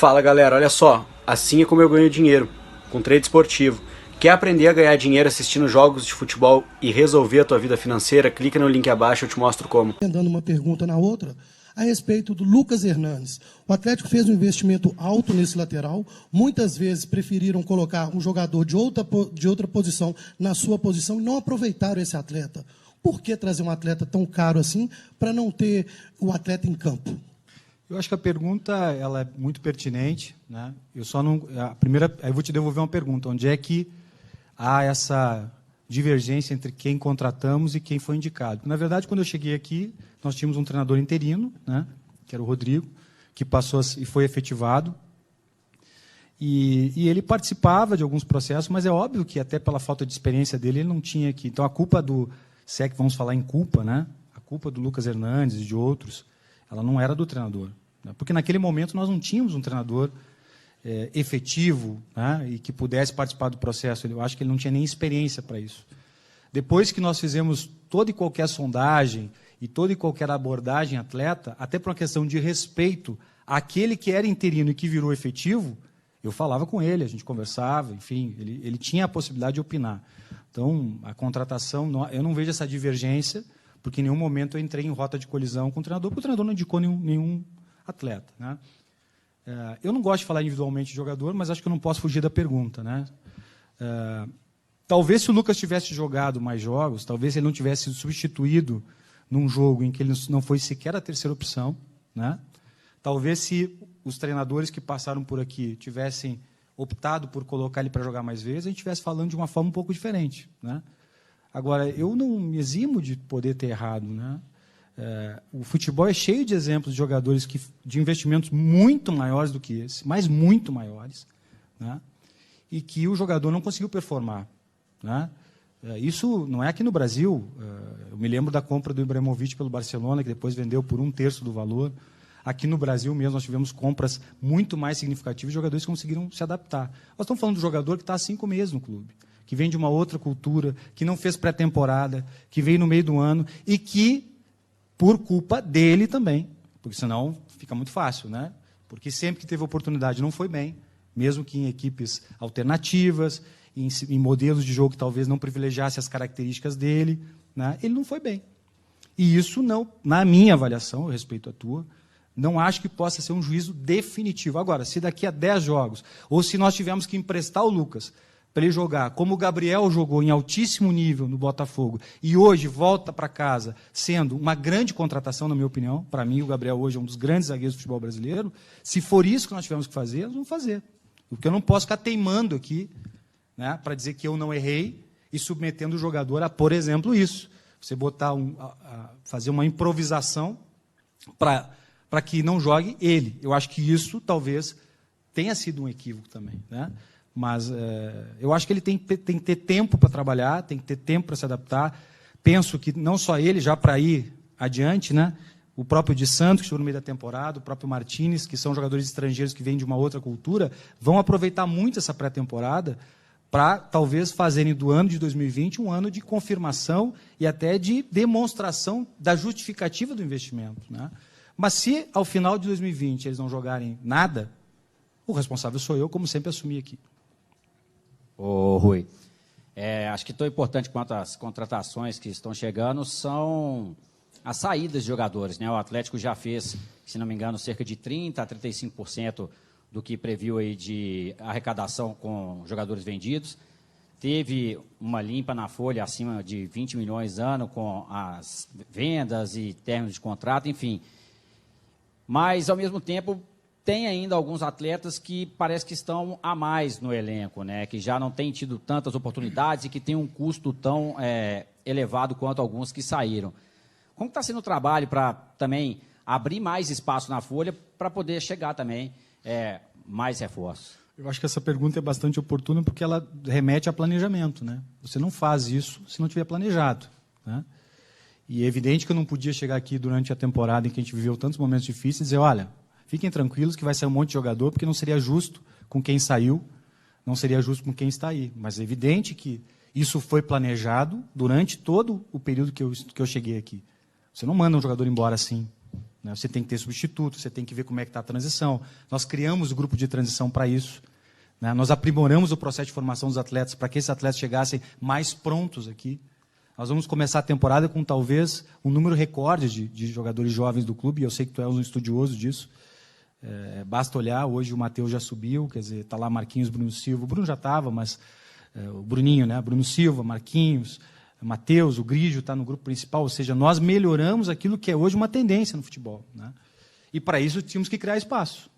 Fala galera, olha só, assim é como eu ganho dinheiro, com trade esportivo. Quer aprender a ganhar dinheiro assistindo jogos de futebol e resolver a tua vida financeira? Clica no link abaixo, eu te mostro como. Dando uma pergunta na outra, a respeito do Lucas Hernandes. O Atlético fez um investimento alto nesse lateral, muitas vezes preferiram colocar um jogador de outra posição na sua posição e não aproveitaram esse atleta. Por que trazer um atleta tão caro assim para não ter o atleta em campo? Eu acho que a pergunta ela é muito pertinente, né? Eu só não, a primeira, aí eu vou te devolver uma pergunta: onde é que há essa divergência entre quem contratamos e quem foi indicado? Na verdade, quando eu cheguei aqui, nós tínhamos um treinador interino, né? Que era o Rodrigo, que passou e foi efetivado. E ele participava de alguns processos, mas é óbvio que até pela falta de experiência dele ele não tinha aqui. Então a culpa do, se é que vamos falar em culpa, né? A culpa do Lucas Hernandes e de outros, ela não era do treinador. Porque naquele momento nós não tínhamos um treinador efetivo, né, e que pudesse participar do processo. Eu acho que ele não tinha nem experiência para isso. Depois que nós fizemos toda e qualquer sondagem e toda e qualquer abordagem atleta, até por uma questão de respeito àquele que era interino e que virou efetivo, eu falava com ele, a gente conversava, enfim, ele tinha a possibilidade de opinar. Então, a contratação, eu não vejo essa divergência, porque em nenhum momento eu entrei em rota de colisão com o treinador, porque o treinador não indicou nenhum atleta, né? Eu não gosto de falar individualmente de jogador, mas acho que eu não posso fugir da pergunta, né? Talvez se o Lucas tivesse jogado mais jogos, talvez ele não tivesse sido substituído num jogo em que ele não foi sequer a terceira opção, né? Talvez se os treinadores que passaram por aqui tivessem optado por colocar ele para jogar mais vezes, a gente estivesse falando de uma forma um pouco diferente, né? Agora, eu não me eximo de poder ter errado, né? O futebol é cheio de exemplos de jogadores de investimentos muito maiores do que esse, mas muito maiores, né? E que o jogador não conseguiu performar, né? Isso não é aqui no Brasil. Eu me lembro da compra do Ibrahimovic pelo Barcelona, que depois vendeu por 1/3 do valor. Aqui no Brasil mesmo nós tivemos compras muito mais significativas de jogadores que conseguiram se adaptar. Nós estamos falando do jogador que está há 5 meses no clube, que vem de uma outra cultura, que não fez pré-temporada, que veio no meio do ano e que, por culpa dele também, porque senão fica muito fácil, né? Porque sempre que teve oportunidade não foi bem, mesmo que em equipes alternativas, em modelos de jogo que talvez não privilegiasse as características dele, né? Ele não foi bem. E isso não, na minha avaliação, eu respeito a tua, não acho que possa ser um juízo definitivo. Agora, se daqui a 10 jogos, ou se nós tivermos que emprestar o Lucas para ele jogar como o Gabriel jogou em altíssimo nível no Botafogo e hoje volta para casa sendo uma grande contratação, na minha opinião, para mim o Gabriel hoje é um dos grandes zagueiros do futebol brasileiro, se for isso que nós tivermos que fazer, nós vamos fazer. Porque eu não posso ficar teimando aqui, né, para dizer que eu não errei e submetendo o jogador a, por exemplo, isso. Você botar fazer uma improvisação para que não jogue ele. Eu acho que isso talvez tenha sido um equívoco também, né? Mas eu acho que ele tem que ter tempo para trabalhar, tem que ter tempo para se adaptar. Penso que não só ele, já para ir adiante, né? O próprio de Santos, que chegou no meio da temporada, o próprio Martínez, que são jogadores estrangeiros que vêm de uma outra cultura, vão aproveitar muito essa pré-temporada para talvez fazerem do ano de 2020 um ano de confirmação e até de demonstração da justificativa do investimento, né? Mas se ao final de 2020 eles não jogarem nada, o responsável sou eu, como sempre assumi aqui. Ô, Rui, acho que tão importante quanto as contratações que estão chegando são as saídas de jogadores, né? O Atlético já fez, se não me engano, cerca de 30% a 35% do que previu aí de arrecadação com jogadores vendidos. Teve uma limpa na folha acima de 20 milhões ano com as vendas e términos de contrato, enfim. Mas, ao mesmo tempo, tem ainda alguns atletas que parece que estão a mais no elenco, né? Que já não têm tido tantas oportunidades e que têm um custo tão elevado quanto alguns que saíram. Como está sendo o trabalho para também abrir mais espaço na folha para poder chegar também mais reforços? Eu acho que essa pergunta é bastante oportuna porque ela remete a planejamento, né? Você não faz isso se não tiver planejado, né? E é evidente que eu não podia chegar aqui durante a temporada em que a gente viveu tantos momentos difíceis e dizer, olha, fiquem tranquilos que vai sair um monte de jogador, porque não seria justo com quem saiu, não seria justo com quem está aí. Mas é evidente que isso foi planejado durante todo o período que eu cheguei aqui. Você não manda um jogador embora assim, né? Você tem que ter substituto, você tem que ver como é que está a transição. Nós criamos o grupo de transição para isso, né? Nós aprimoramos o processo de formação dos atletas para que esses atletas chegassem mais prontos aqui. Nós vamos começar a temporada com talvez um número recorde de jogadores jovens do clube, e eu sei que tu és um estudioso disso. Basta olhar, hoje o Matheus já subiu, quer dizer, está lá Marquinhos, Bruno Silva. O Bruno já estava, mas o Bruninho, né? Bruno Silva, Marquinhos, Matheus, o Grigio está no grupo principal, ou seja, nós melhoramos aquilo que é hoje uma tendência no futebol, né? E para isso tínhamos que criar espaço.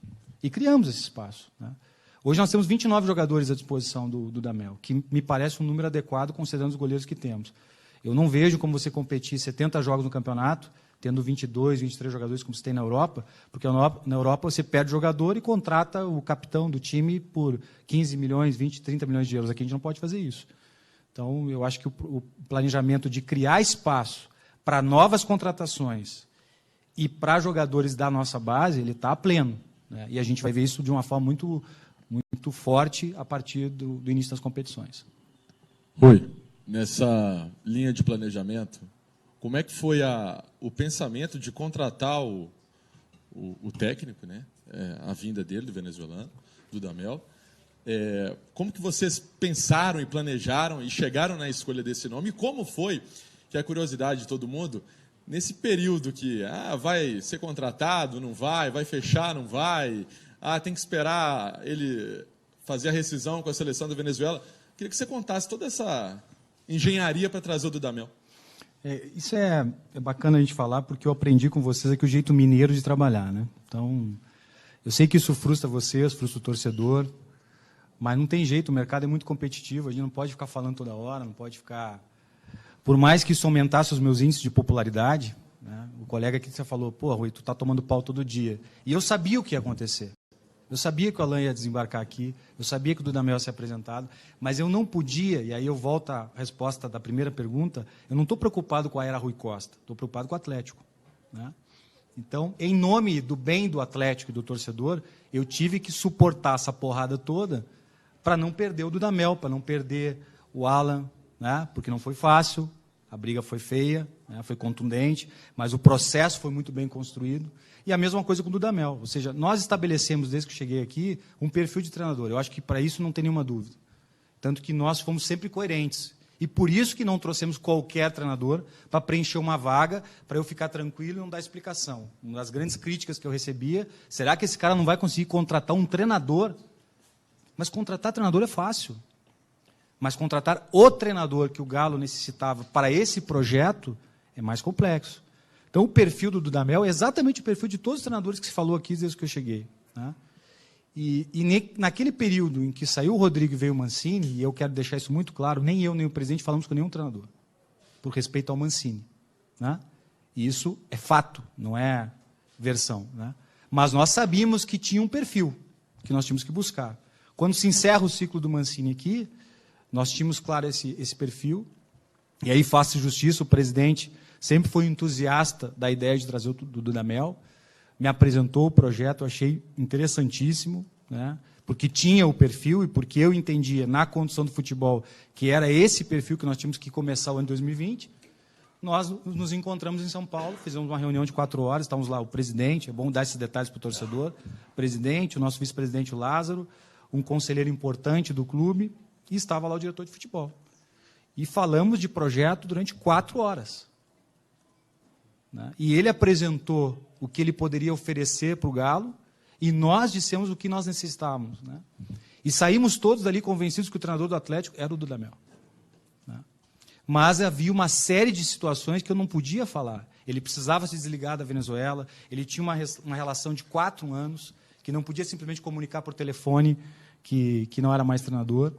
E criamos esse espaço, né? Hoje nós temos 29 jogadores à disposição do Dudamel, que me parece um número adequado considerando os goleiros que temos. Eu não vejo como você competir 70 jogos no campeonato, tendo 22, 23 jogadores como você tem na Europa, porque na Europa você perde jogador e contrata o capitão do time por 15 milhões, 20, 30 milhões de euros. Aqui a gente não pode fazer isso. Então, eu acho que o planejamento de criar espaço para novas contratações e para jogadores da nossa base, ele está a pleno, né? E a gente vai ver isso de uma forma muito, muito forte a partir do início das competições. Rui, nessa linha de planejamento, como é que foi o pensamento de contratar o técnico, né? A vinda dele, do venezuelano, do Dudamel? Como que vocês pensaram e planejaram e chegaram na escolha desse nome? E como foi, que é a curiosidade de todo mundo, nesse período que vai ser contratado, não vai fechar, não vai, tem que esperar ele fazer a rescisão com a seleção da Venezuela. Queria que você contasse toda essa engenharia para trazer o Dudamel. Isso é bacana a gente falar, porque eu aprendi com vocês aqui o jeito mineiro de trabalhar, né? Então, eu sei que isso frustra vocês, frustra o torcedor, mas não tem jeito, o mercado é muito competitivo, a gente não pode ficar falando toda hora, não pode ficar... Por mais que isso aumentasse os meus índices de popularidade, né? O colega aqui você falou, pô, Rui, tu tá tomando pau todo dia. E eu sabia o que ia acontecer. Eu sabia que o Alain ia desembarcar aqui, eu sabia que o Dudamel ia ser apresentado, mas eu não podia, e aí eu volto à resposta da primeira pergunta, eu não estou preocupado com a era Rui Costa, estou preocupado com o Atlético, né? Então, em nome do bem do Atlético e do torcedor, eu tive que suportar essa porrada toda para não perder o Dudamel, para não perder o Alan, né? Porque não foi fácil, a briga foi feia, né? Foi contundente, mas o processo foi muito bem construído. E a mesma coisa com o Dudamel, ou seja, nós estabelecemos, desde que cheguei aqui, um perfil de treinador. Eu acho que para isso não tem nenhuma dúvida. Tanto que nós fomos sempre coerentes. E por isso que não trouxemos qualquer treinador para preencher uma vaga, para eu ficar tranquilo e não dar explicação. Uma das grandes críticas que eu recebia, será que esse cara não vai conseguir contratar um treinador? Mas contratar treinador é fácil. Mas contratar o treinador que o Galo necessitava para esse projeto é mais complexo. Então, o perfil do Dudamel é exatamente o perfil de todos os treinadores que se falou aqui desde que eu cheguei, né? Naquele período em que saiu o Rodrigo e veio o Mancini, e eu quero deixar isso muito claro, nem eu nem o presidente falamos com nenhum treinador, por respeito ao Mancini, né? E isso é fato, não é versão, né? Mas nós sabíamos que tinha um perfil que nós tínhamos que buscar. Quando se encerra o ciclo do Mancini aqui, nós tínhamos claro esse perfil, e aí faço justiça, o presidente sempre foi entusiasta da ideia de trazer o Dudamel, me apresentou o projeto, eu achei interessantíssimo, né? Porque tinha o perfil e porque eu entendia, na condução do futebol, que era esse perfil que nós tínhamos que começar o ano 2020. Nós nos encontramos em São Paulo, fizemos uma reunião de 4 horas, estávamos lá o presidente, é bom dar esses detalhes para o torcedor, o presidente, o nosso vice-presidente, o Lázaro, um conselheiro importante do clube, e estava lá o diretor de futebol. E falamos de projeto durante 4 horas. Né? E ele apresentou o que ele poderia oferecer para o Galo, e nós dissemos o que nós necessitávamos. Né? E saímos todos dali convencidos que o treinador do Atlético era o Dudamel. Né? Mas havia uma série de situações que eu não podia falar. Ele precisava se desligar da Venezuela, ele tinha uma relação de 4 anos, que não podia simplesmente comunicar por telefone que não era mais treinador.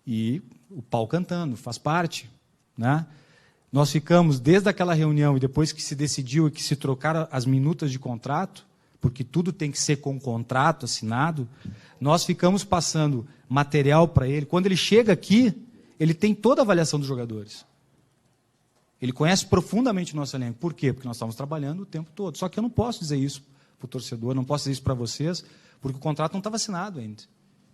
E o pau cantando, faz parte, né? Nós ficamos, desde aquela reunião, e depois que se decidiu e que se trocaram as minutas de contrato, porque tudo tem que ser com contrato assinado, nós ficamos passando material para ele. Quando ele chega aqui, ele tem toda a avaliação dos jogadores. Ele conhece profundamente o nosso elenco. Por quê? Porque nós estávamos trabalhando o tempo todo. Só que eu não posso dizer isso para o torcedor, não posso dizer isso para vocês, porque o contrato não estava assinado ainda.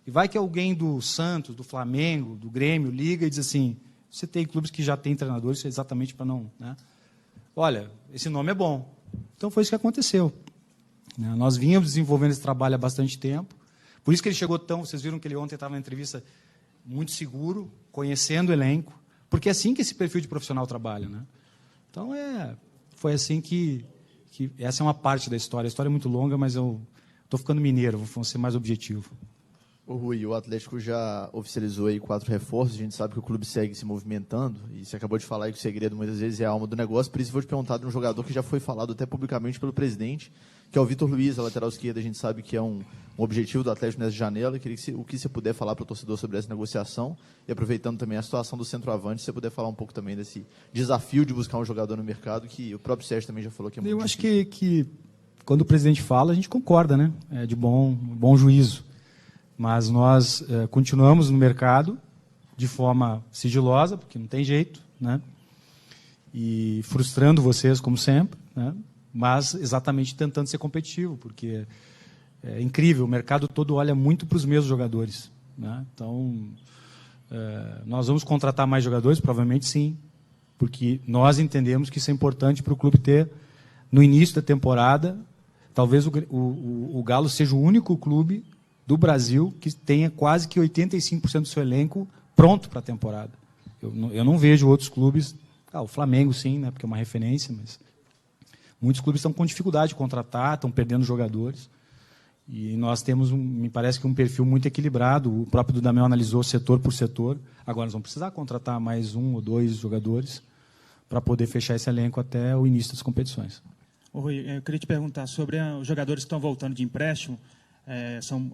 E vai que alguém do Santos, do Flamengo, do Grêmio, liga e diz assim, você tem clubes que já têm treinadores exatamente para não... Né? Olha, esse nome é bom, Então foi isso que aconteceu. Nós vínhamos desenvolvendo esse trabalho há bastante tempo, por isso que ele chegou tão... Vocês viram que ele ontem estava na entrevista muito seguro, conhecendo o elenco, porque é assim que esse perfil de profissional trabalha, né? Então, foi assim que essa é uma parte da história. A história é muito longa, mas eu estou ficando mineiro, vou ser mais objetivo. Ô Rui, o Atlético já oficializou aí 4 reforços, a gente sabe que o clube segue se movimentando, e você acabou de falar aí que o segredo muitas vezes é a alma do negócio, por isso eu vou te perguntar de um jogador que já foi falado até publicamente pelo presidente, que é o Vitor Luiz, a lateral esquerda, a gente sabe que é um objetivo do Atlético nessa janela. Eu queria que o que você puder falar para o torcedor sobre essa negociação, e aproveitando também a situação do centroavante, se você puder falar um pouco também desse desafio de buscar um jogador no mercado, que o próprio Sérgio também já falou que é muito difícil. Eu acho que quando o presidente fala, a gente concorda, né? É de bom juízo. Mas nós continuamos no mercado de forma sigilosa, porque não tem jeito, né? E frustrando vocês, como sempre, né? Mas exatamente tentando ser competitivo, porque é incrível, o mercado todo olha muito para os mesmos jogadores, né? Então, nós vamos contratar mais jogadores? Provavelmente sim, porque nós entendemos que isso é importante para o clube ter, no início da temporada, talvez o Galo seja o único clube do Brasil que tenha quase que 85% do seu elenco pronto para a temporada. Eu não vejo outros clubes, o Flamengo sim, né, porque é uma referência, mas muitos clubes estão com dificuldade de contratar, estão perdendo jogadores, e nós temos, me parece que um perfil muito equilibrado. O próprio Dudamel analisou setor por setor. Agora nós vamos precisar contratar mais 1 ou 2 jogadores para poder fechar esse elenco até o início das competições. Ô, Rui, eu queria te perguntar sobre os jogadores que estão voltando de empréstimo.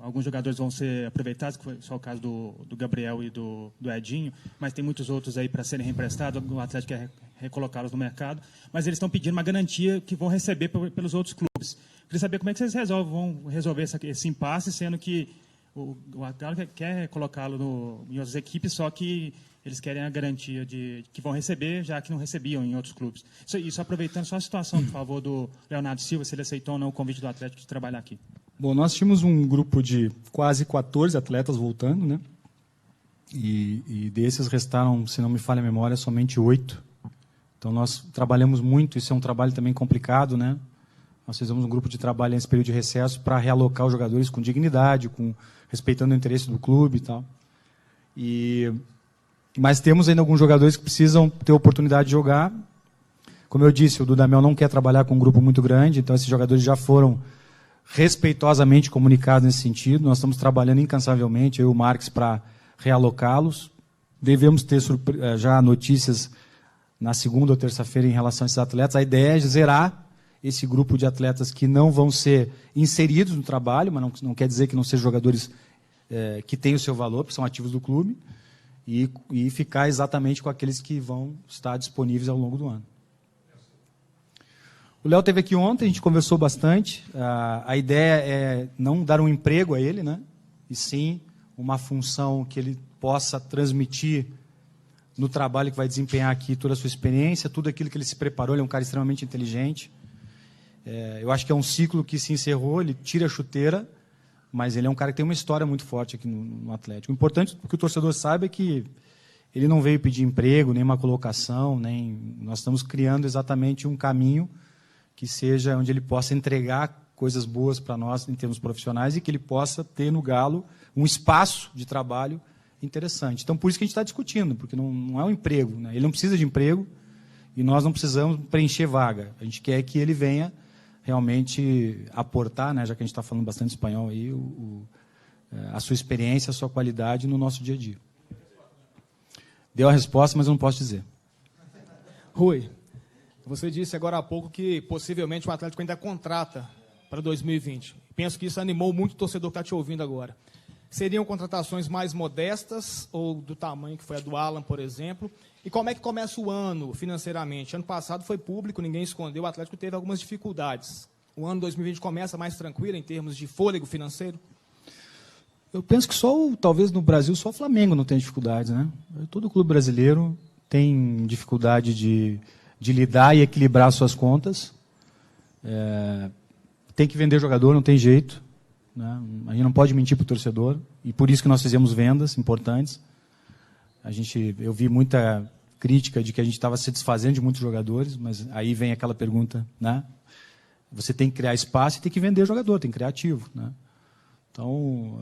Alguns jogadores vão ser aproveitados, que foi só o caso do Gabriel e do Edinho, mas tem muitos outros aí para serem reemprestados. O Atlético quer recolocá-los no mercado, mas eles estão pedindo uma garantia que vão receber pelos outros clubes. Queria saber como é que vocês vão resolver esse impasse, sendo que o Atlético quer colocá-lo em outras equipes, só que eles querem a garantia de que vão receber, já que não recebiam em outros clubes. Isso aproveitando só a situação, por favor, do Leonardo Silva, se ele aceitou ou não o convite do Atlético de trabalhar aqui. Bom, nós tínhamos um grupo de quase 14 atletas voltando, né? E desses restaram, se não me falha a memória, somente 8. Então nós trabalhamos muito, isso é um trabalho também complicado, né? Nós fizemos um grupo de trabalho nesse período de recesso para realocar os jogadores com dignidade, respeitando o interesse do clube e tal. Mas temos ainda alguns jogadores que precisam ter oportunidade de jogar. Como eu disse, o Dudamel não quer trabalhar com um grupo muito grande, então esses jogadores já foram respeitosamente comunicados nesse sentido. Nós estamos trabalhando incansavelmente, eu e o Marques, para realocá-los. Devemos ter já notícias na segunda ou terça-feira em relação a esses atletas. A ideia é zerar esse grupo de atletas que não vão ser inseridos no trabalho, mas não quer dizer que não sejam jogadores que têm o seu valor, porque são ativos do clube, e ficar exatamente com aqueles que vão estar disponíveis ao longo do ano. O Léo esteve aqui ontem, a gente conversou bastante. A ideia é não dar um emprego a ele, né? E sim uma função que ele possa transmitir no trabalho que vai desempenhar aqui toda a sua experiência, tudo aquilo que ele se preparou. Ele é um cara extremamente inteligente. Eu acho que é um ciclo que se encerrou, ele tira a chuteira, mas ele é um cara que tem uma história muito forte aqui no Atlético. O importante que o torcedor saiba é que ele não veio pedir emprego, nem uma colocação, nós estamos criando exatamente um caminho que seja onde ele possa entregar coisas boas para nós em termos profissionais e que ele possa ter no Galo um espaço de trabalho interessante. Então, por isso que a gente está discutindo, porque não é um emprego, né? Ele não precisa de emprego e nós não precisamos preencher vaga. A gente quer que ele venha realmente aportar, né, já que a gente está falando bastante espanhol, aí, a sua experiência, a sua qualidade no nosso dia a dia. Deu a resposta, mas eu não posso dizer. Rui, você disse agora há pouco que possivelmente o Atlético ainda contrata para 2020. Penso que isso animou muito o torcedor que está te ouvindo agora. Seriam contratações mais modestas ou do tamanho que foi a do Alan, por exemplo? E como é que começa o ano financeiramente? Ano passado foi público, ninguém escondeu, o Atlético teve algumas dificuldades. O ano 2020 começa mais tranquilo em termos de fôlego financeiro? Eu penso que talvez no Brasil só o Flamengo não tem dificuldades, né? Todo clube brasileiro tem dificuldade de lidar e equilibrar suas contas. Tem que vender jogador, não tem jeito, né? A gente não pode mentir para o torcedor, e por isso que nós fizemos vendas importantes. Eu vi muita crítica de que a gente estava se desfazendo de muitos jogadores, mas aí vem aquela pergunta, né? você tem que criar espaço e tem que vender jogador, tem que criar ativo, né? Então,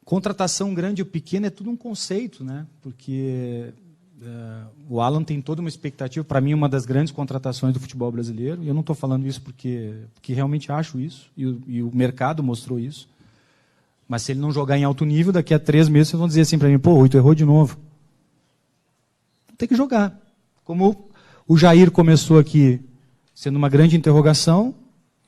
contratação grande ou pequena é tudo um conceito, né? Porque o Alan tem toda uma expectativa, para mim, uma das grandes contratações do futebol brasileiro, e eu não estou falando isso porque realmente acho isso, e o mercado mostrou isso. Mas se ele não jogar em alto nível, daqui a 3 meses vocês vão dizer assim para mim, pô, o 8 errou de novo. Tem que jogar. Como o Jair começou aqui sendo uma grande interrogação,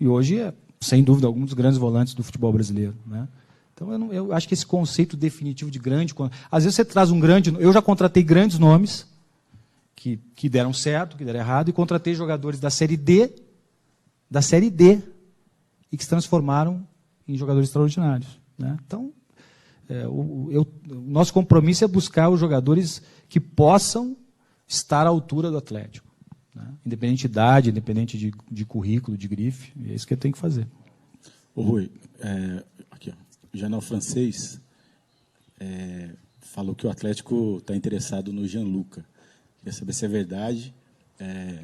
e hoje é, sem dúvida, algum dos grandes volantes do futebol brasileiro, né? Então, eu acho que esse conceito definitivo de grande... Às vezes você traz um grande... Eu já contratei grandes nomes que deram certo, que deram errado, e contratei jogadores da Série D, e que se transformaram em jogadores extraordinários, né? Então, o nosso compromisso é buscar os jogadores que possam estar à altura do Atlético, né? Independente de idade, independente de currículo, de grife, é isso que eu tenho que fazer. Ô Rui, aqui, ó. O jornal francês falou que o Atlético está interessado no Gianluca. Queria saber se é verdade.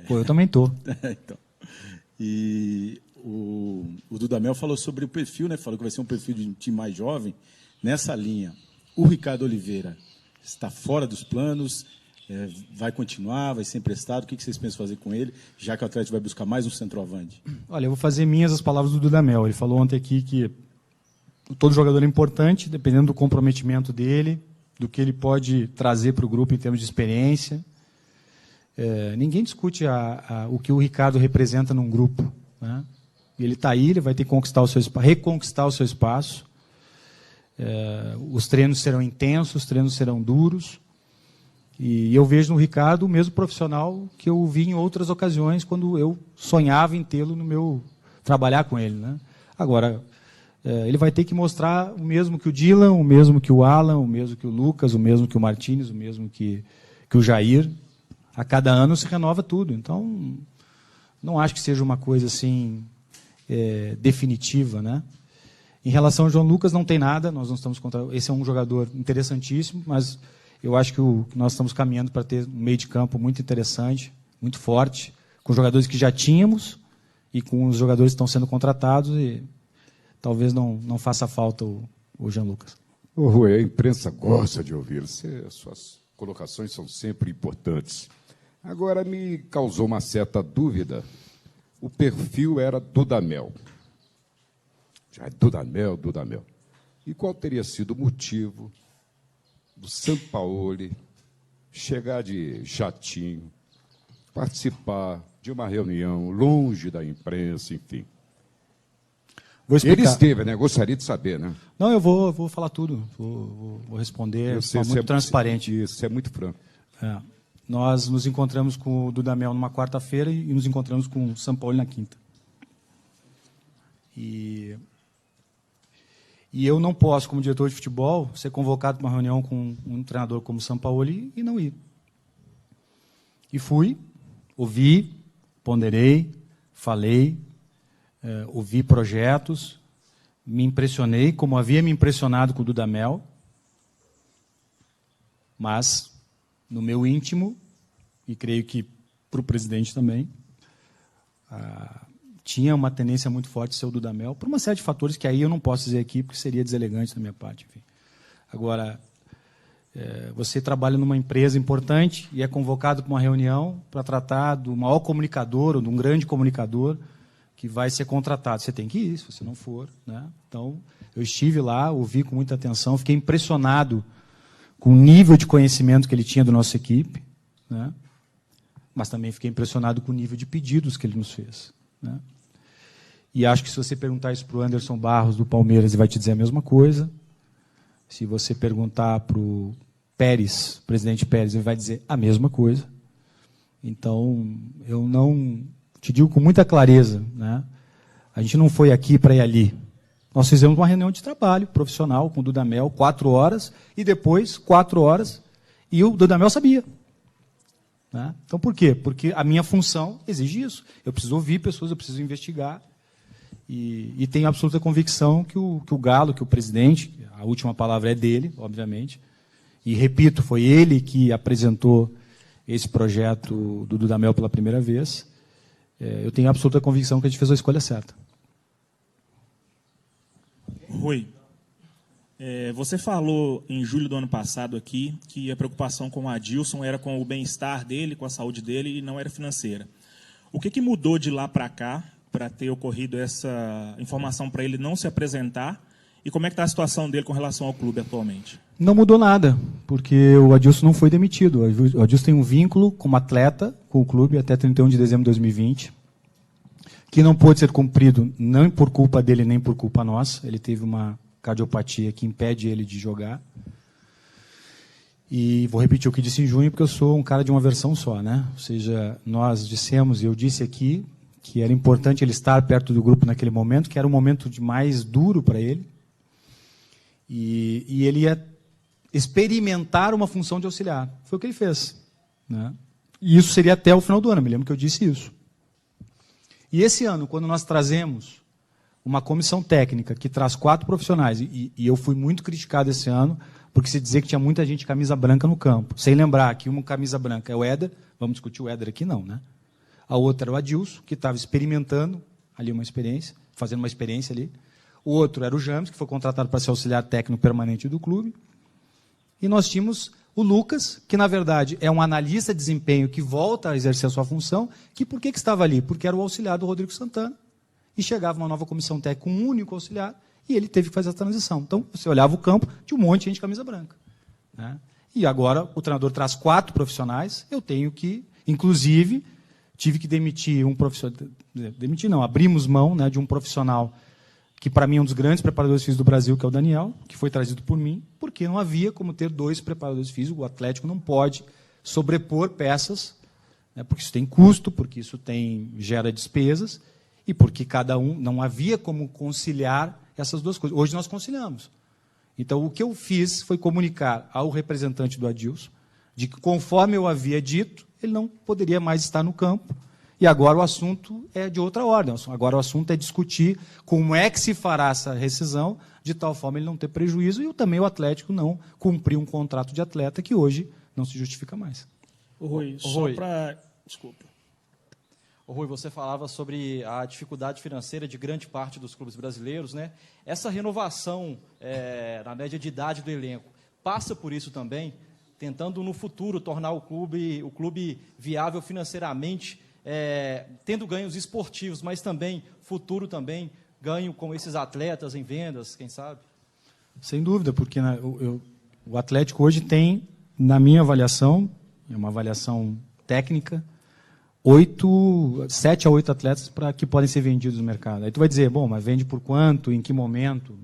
Pô, eu também estou. Então. E o Dudamel falou sobre o perfil, né? Falou que vai ser um perfil de um time mais jovem. Nessa linha, o Ricardo Oliveira está fora dos planos, vai continuar, vai ser emprestado. O que vocês pensam fazer com ele, já que o Atlético vai buscar mais um centroavante? Olha, eu vou fazer minhas as palavras do Dudamel. Ele falou ontem aqui que todo jogador é importante, dependendo do comprometimento dele, do que ele pode trazer para o grupo em termos de experiência. Ninguém discute o que o Ricardo representa num grupo, né? Ele está aí, ele vai ter que reconquistar o seu espaço. Os treinos serão intensos, os treinos serão duros. E eu vejo no Ricardo o mesmo profissional que eu vi em outras ocasiões, quando eu sonhava em tê-lo no meu... trabalhar com ele, né? Agora... ele vai ter que mostrar o mesmo que o Dylan, o mesmo que o Alan, o mesmo que o Lucas, o mesmo que o Martínez, o mesmo que o Jair. A cada ano se renova tudo. Então, não acho que seja uma coisa assim definitiva, né? Em relação ao João Lucas, não tem nada. Nós não estamos contra. Esse é um jogador interessantíssimo, mas eu acho que nós estamos caminhando para ter um meio de campo muito interessante, muito forte, com jogadores que já tínhamos e com os jogadores que estão sendo contratados e talvez não faça falta o Jean Lucas. Ô, Rui, a imprensa gosta de ouvir. Suas colocações são sempre importantes. Agora, me causou uma certa dúvida. O perfil era Dudamel. Já é Dudamel. E qual teria sido o motivo do Sampaoli chegar de jatinho, participar de uma reunião longe da imprensa, enfim? Ele esteve, né? Gostaria de saber, né? Não, eu vou falar tudo. Vou responder de forma muito transparente. Isso é muito franco. Nós nos encontramos com o Dudamel numa quarta-feira e nos encontramos com o Sampaoli na quinta. E eu não posso, como diretor de futebol, ser convocado para uma reunião com um treinador como o Sampaoli e não ir. E fui, ouvi, ponderei, falei, ouvi projetos, me impressionei, como havia me impressionado com o Dudamel, mas, no meu íntimo, e creio que para o presidente também, tinha uma tendência muito forte de ser o Dudamel, por uma série de fatores que aí eu não posso dizer aqui, porque seria deselegante da minha parte. Enfim. Agora, você trabalha numa empresa importante e é convocado para uma reunião para tratar do maior comunicador ou de um grande comunicador que vai ser contratado. Você tem que ir, se você não for, né? Então, eu estive lá, ouvi com muita atenção, fiquei impressionado com o nível de conhecimento que ele tinha da nossa equipe, né? Mas também fiquei impressionado com o nível de pedidos que ele nos fez, né? E acho que se você perguntar isso para o Anderson Barros, do Palmeiras, ele vai te dizer a mesma coisa. Se você perguntar para o Pérez, presidente Pérez, ele vai dizer a mesma coisa. Então, eu não... te digo com muita clareza, né? A gente não foi aqui para ir ali. Nós fizemos uma reunião de trabalho profissional com o Dudamel, 4 horas, e depois 4 horas, e o Dudamel sabia. Né? Então, por quê? Porque a minha função exige isso. Eu preciso ouvir pessoas, eu preciso investigar, e tenho absoluta convicção que o Galo, que o presidente, a última palavra é dele, obviamente, e, repito, foi ele que apresentou esse projeto do Dudamel pela primeira vez. eu tenho absoluta convicção que a gente fez a escolha certa. Rui, você falou em julho do ano passado aqui que a preocupação com o Adilson era com o bem-estar dele, com a saúde dele, e não era financeira. O que mudou de lá para cá para ter ocorrido essa informação para ele não se apresentar? E como é que está a situação dele com relação ao clube atualmente? Não mudou nada, porque o Adilson não foi demitido. O Adilson tem um vínculo como atleta com o clube até 31 de dezembro de 2020, que não pôde ser cumprido nem por culpa dele, nem por culpa nossa. Ele teve uma cardiopatia que impede ele de jogar. E vou repetir o que disse em junho, porque eu sou um cara de uma versão só, né? Ou seja, nós dissemos, e eu disse aqui, que era importante ele estar perto do grupo naquele momento, que era um momento mais duro para ele. E ele ia experimentar uma função de auxiliar. Foi o que ele fez, né? E isso seria até o final do ano, me lembro que eu disse isso. E esse ano, quando nós trazemos uma comissão técnica que traz 4 profissionais, e eu fui muito criticado esse ano, porque se dizia que tinha muita gente de camisa branca no campo, sem lembrar que uma camisa branca é o Éder, vamos discutir o Éder aqui não, né? A outra era o Adilson, que estava experimentando ali uma experiência, fazendo uma experiência ali. O outro era o James, que foi contratado para ser auxiliar técnico permanente do clube. E nós tínhamos o Lucas, que na verdade é um analista de desempenho que volta a exercer a sua função, que por que estava ali? Porque era o auxiliar do Rodrigo Santana, e chegava uma nova comissão técnica com um único auxiliar, e ele teve que fazer a transição. Então, você olhava o campo, tinha um monte de gente de camisa branca, né? E agora o treinador traz 4 profissionais, eu tenho que, inclusive, tive que demitir um profissional, demitir não, abrimos mão, né, de um profissional que para mim é um dos grandes preparadores físicos do Brasil, que é o Daniel, que foi trazido por mim, porque não havia como ter 2 preparadores físicos. O Atlético não pode sobrepor peças, né, porque isso tem custo, porque isso gera despesas, e porque cada um não havia como conciliar essas 2 coisas. Hoje nós conciliamos. Então, o que eu fiz foi comunicar ao representante do Adilson de que, conforme eu havia dito, ele não poderia mais estar no campo. E agora o assunto é de outra ordem. Agora o assunto é discutir como é que se fará essa rescisão, de tal forma ele não ter prejuízo, e também o Atlético não cumprir um contrato de atleta que hoje não se justifica mais. Rui, só para... Desculpa. Rui, você falava sobre a dificuldade financeira de grande parte dos clubes brasileiros, né? Essa renovação na média de idade do elenco passa por isso também, tentando no futuro tornar o clube viável financeiramente, tendo ganhos esportivos, mas também, futuro também, ganho com esses atletas em vendas, quem sabe? Sem dúvida, porque o Atlético hoje tem, na minha avaliação, é uma avaliação técnica, 7 a 8 atletas que podem ser vendidos no mercado. Aí tu vai dizer, bom, mas vende por quanto, em que momento?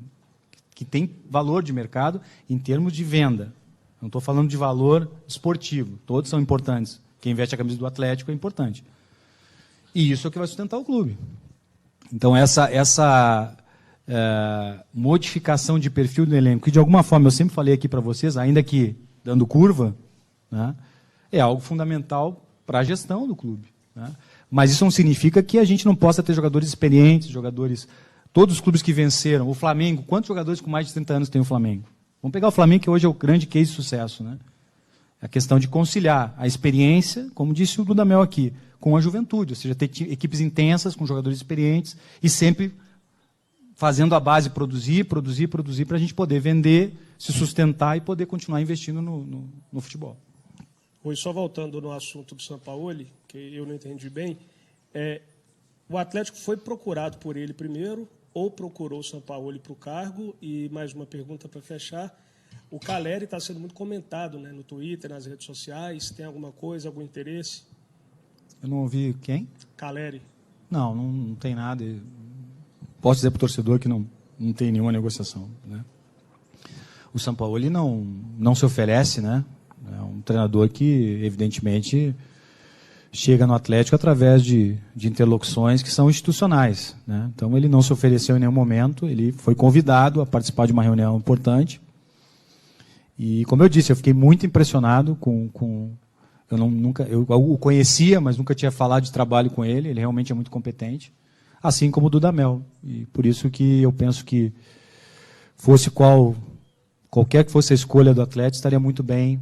Que tem valor de mercado em termos de venda. Não estou falando de valor esportivo, todos são importantes. Quem veste a camisa do Atlético é importante. E isso é o que vai sustentar o clube. Então, essa modificação de perfil do elenco, que de alguma forma eu sempre falei aqui para vocês, ainda que dando curva, né, é algo fundamental para a gestão do clube, né? Mas isso não significa que a gente não possa ter jogadores experientes, todos os clubes que venceram. O Flamengo, quantos jogadores com mais de 30 anos tem o Flamengo? Vamos pegar o Flamengo, que hoje é o grande case de sucesso, né? A questão de conciliar a experiência, como disse o Dudamel aqui, com a juventude, ou seja, ter equipes intensas, com jogadores experientes, e sempre fazendo a base produzir, para a gente poder vender, se sustentar e poder continuar investindo no futebol. Hoje, só voltando no assunto do Sampaoli, que eu não entendi bem, o Atlético foi procurado por ele primeiro, ou procurou o Sampaoli para o cargo? E mais uma pergunta para fechar. O Caleri está sendo muito comentado, né, no Twitter, nas redes sociais. Tem alguma coisa, algum interesse? Eu não ouvi quem? Caleri. Não tem nada. Posso dizer para o torcedor que não tem nenhuma negociação, né? O Sampaoli não se oferece, né? É um treinador que, evidentemente, chega no Atlético através de interlocuções que são institucionais, né? Então, ele não se ofereceu em nenhum momento, ele foi convidado a participar de uma reunião importante. E, como eu disse, eu fiquei muito impressionado eu o conhecia, mas nunca tinha falado de trabalho com ele. Ele realmente é muito competente, assim como o Dudamel. E por isso que eu penso que qualquer que fosse a escolha do Atlético, estaria muito bem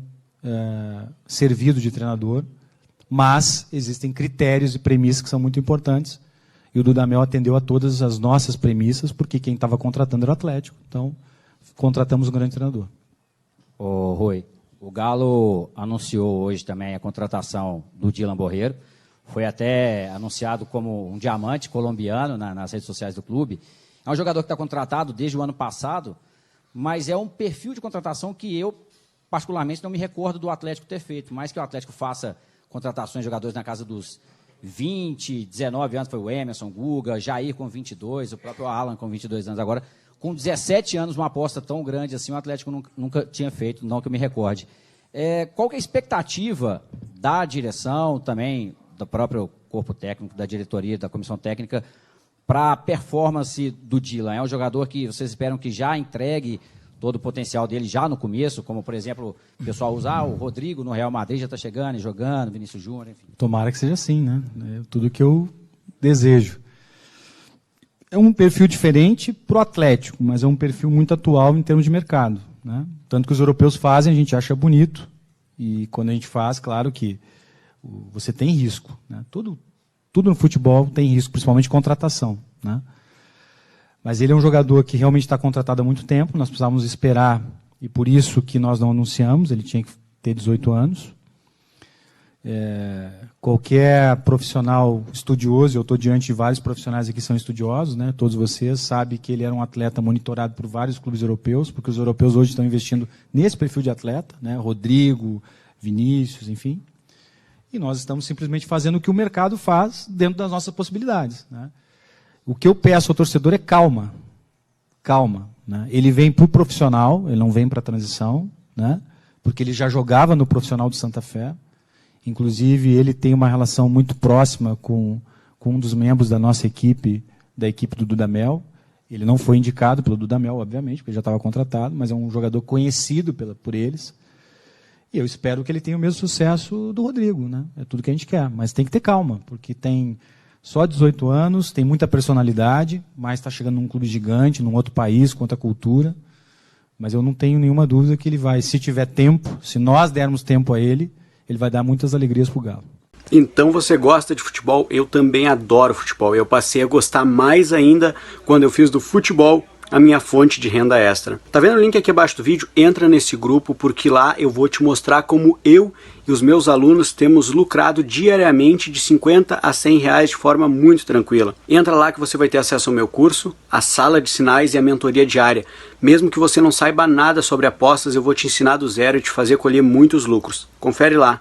servido de treinador mas existem critérios e premissas que são muito importantes, e o Dudamel atendeu a todas as nossas premissas, porque quem estava contratando era o Atlético. Então, contratamos um grande treinador. Ô, Rui, o Galo anunciou hoje também a contratação do Dylan Borreiro. Foi até anunciado como um diamante colombiano nas redes sociais do clube. É um jogador que está contratado desde o ano passado, mas é um perfil de contratação que eu, particularmente, não me recordo do Atlético ter feito. Mais que o Atlético faça contratações de jogadores na casa dos 20, 19 anos, foi o Emerson, Guga, Jair com 22, o próprio Alan com 22 anos agora. Com 17 anos, uma aposta tão grande assim, o Atlético nunca tinha feito, não que eu me recorde. Qual que é a expectativa da direção, também do próprio corpo técnico, da diretoria, da comissão técnica, para a performance do Dylan? É um jogador que vocês esperam que já entregue todo o potencial dele já no começo, como, por exemplo, o pessoal usa o Rodrigo no Real Madrid já está chegando e jogando, Vinícius Júnior, enfim. Tomara que seja assim, né? É tudo que eu desejo. É um perfil diferente para o Atlético, mas é um perfil muito atual em termos de mercado, né? Tanto que os europeus fazem, a gente acha bonito, e quando a gente faz, claro que você tem risco, né? Tudo no futebol tem risco, principalmente contratação, né? Mas ele é um jogador que realmente está contratado há muito tempo, nós precisávamos esperar, e por isso que nós não anunciamos, ele tinha que ter 18 anos. Qualquer profissional estudioso, eu estou diante de vários profissionais aqui que são estudiosos, né? Todos vocês sabem que ele era um atleta monitorado por vários clubes europeus, porque os europeus hoje estão investindo nesse perfil de atleta, né? Rodrigo, Vinícius, enfim. E nós estamos simplesmente fazendo o que o mercado faz dentro das nossas possibilidades, né? O que eu peço ao torcedor é calma. Calma, né? Ele vem para o profissional, ele não vem para a transição, né? Porque ele já jogava no profissional do Santa Fé. Inclusive, ele tem uma relação muito próxima com um dos membros da nossa equipe, da equipe do Dudamel. Ele não foi indicado pelo Dudamel, obviamente, porque ele já estava contratado, mas é um jogador conhecido por eles. E eu espero que ele tenha o mesmo sucesso do Rodrigo, né? É tudo que a gente quer, mas tem que ter calma, porque tem só 18 anos, tem muita personalidade, mas está chegando num clube gigante, num outro país, com outra cultura. Mas eu não tenho nenhuma dúvida que ele vai, se tiver tempo, se nós dermos tempo a ele vai dar muitas alegrias para o Galo. Então você gosta de futebol? Eu também adoro futebol. Eu passei a gostar mais ainda quando eu fiz do futebol a minha fonte de renda extra. Tá vendo o link aqui abaixo do vídeo? Entra nesse grupo, porque lá eu vou te mostrar como eu e os meus alunos temos lucrado diariamente de 50 a 100 reais de forma muito tranquila. Entra lá que você vai ter acesso ao meu curso, a sala de sinais e a mentoria diária. Mesmo que você não saiba nada sobre apostas, eu vou te ensinar do zero e te fazer colher muitos lucros. Confere lá.